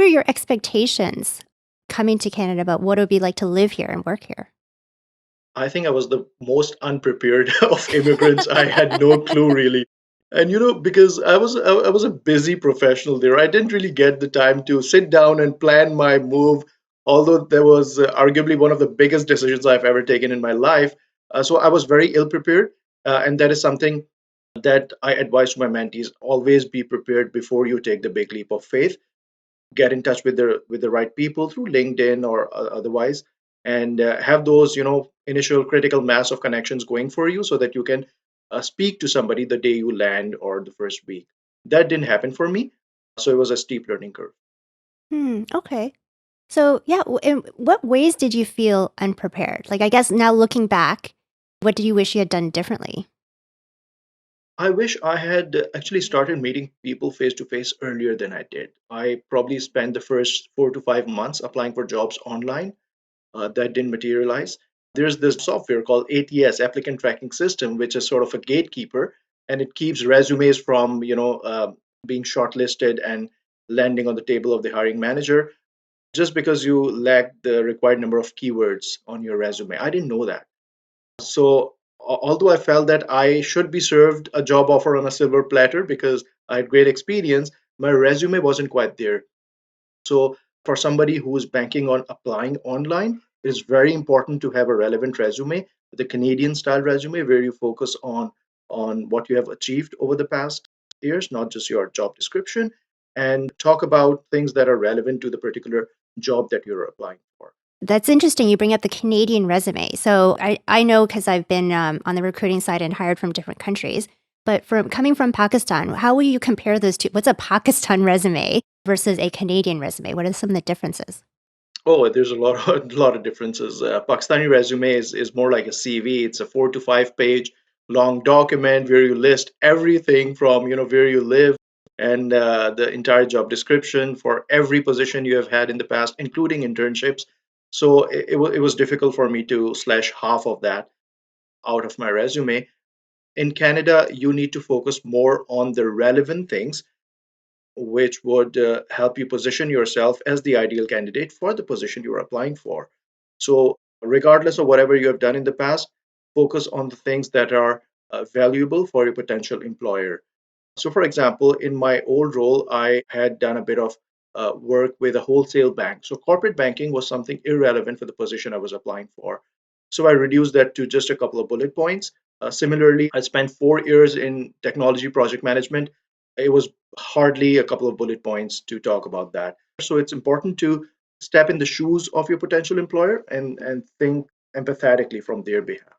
were your expectations coming to Canada about what it would be like to live here and work here? I think I was the most unprepared of immigrants. I had no clue really. And because I was a busy professional there, I didn't really get the time to sit down and plan my move. Although there was arguably one of the biggest decisions I've ever taken in my life, so I was very ill prepared, and that is something that I advise to my mentees: always be prepared before you take the big leap of faith. Get in touch with the right people through LinkedIn or otherwise, and have those initial critical mass of connections going for you so that you can speak to somebody the day you land or the first week. That didn't happen for me, so it was a steep learning curve. Okay. So, yeah, in what ways did you feel unprepared? Like, I guess now looking back, what do you wish you had done differently? I wish I had actually started meeting people face to face earlier than I did. I probably spent the first 4 to 5 months applying for jobs online. That didn't materialize. There's this software called ATS, Applicant Tracking System, which is sort of a gatekeeper, and it keeps resumes from being shortlisted and landing on the table of the hiring manager just because you lack the required number of keywords on your resume. I didn't know that. So although I felt that I should be served a job offer on a silver platter because I had great experience, my resume wasn't quite there. So, for somebody who is banking on applying online, it is very important to have a relevant resume, the Canadian style resume, where you focus on what you have achieved over the past years, not just your job description, and talk about things that are relevant to the particular job that you're applying for. That's interesting. You bring up the Canadian resume. So I know because I've been on the recruiting side and hired from different countries. But from coming from Pakistan, how will you compare those two? What's a Pakistan resume versus a Canadian resume? What are some of the differences? Oh, there's a lot of a lot of differences. Pakistani resume is more like a CV. It's a 4 to 5 page long document where you list everything from where you live and the entire job description for every position you have had in the past, including internships. So it was difficult for me to slash half of that out of my resume. In Canada, you need to focus more on the relevant things which would help you position yourself as the ideal candidate for the position you're applying for. So, regardless of whatever you have done in the past, focus on the things that are valuable for your potential employer. So, for example, in my old role, I had done a bit of work with a wholesale bank. So, corporate banking was something irrelevant for the position I was applying for. So, I reduced that to just a couple of bullet points. Similarly, I spent 4 years in technology project management. It was hardly a couple of bullet points to talk about that. So, it's important to step in the shoes of your potential employer and think empathetically from their behalf.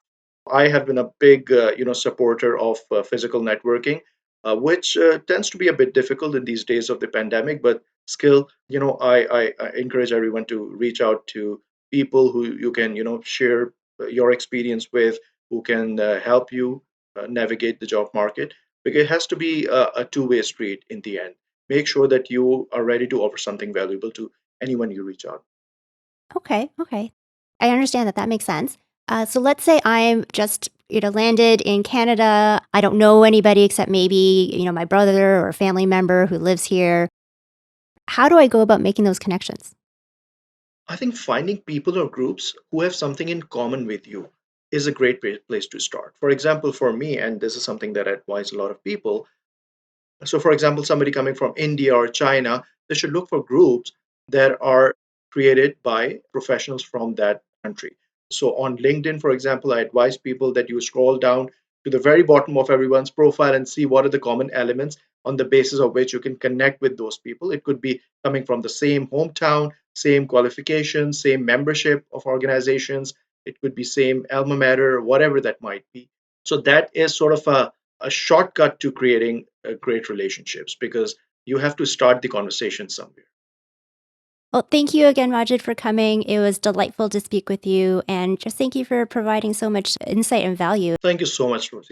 I have been a big, supporter of physical networking, which tends to be a bit difficult in these days of the pandemic. But still, I encourage everyone to reach out to people who you can, share your experience with, who can help you navigate the job market. Because it has to be a two-way street in the end. Make sure that you are ready to offer something valuable to anyone you reach out. Okay. I understand that. That makes sense. So let's say I'm just landed in Canada. I don't know anybody except maybe my brother or a family member who lives here. How do I go about making those connections? I think finding people or groups who have something in common with you is a great place to start. For example, for me, and this is something that I advise a lot of people. So, for example, somebody coming from India or China, they should look for groups that are created by professionals from that country. So, on LinkedIn, for example, I advise people that you scroll down to the very bottom of everyone's profile and see what are the common elements on the basis of which you can connect with those people. It could be coming from the same hometown, same qualifications, same membership of organizations. It could be same alma mater, whatever that might be. So that is sort of a shortcut to creating great relationships because you have to start the conversation somewhere. Well, thank you again, Majid, for coming. It was delightful to speak with you. And just thank you for providing so much insight and value. Thank you so much, Rosie.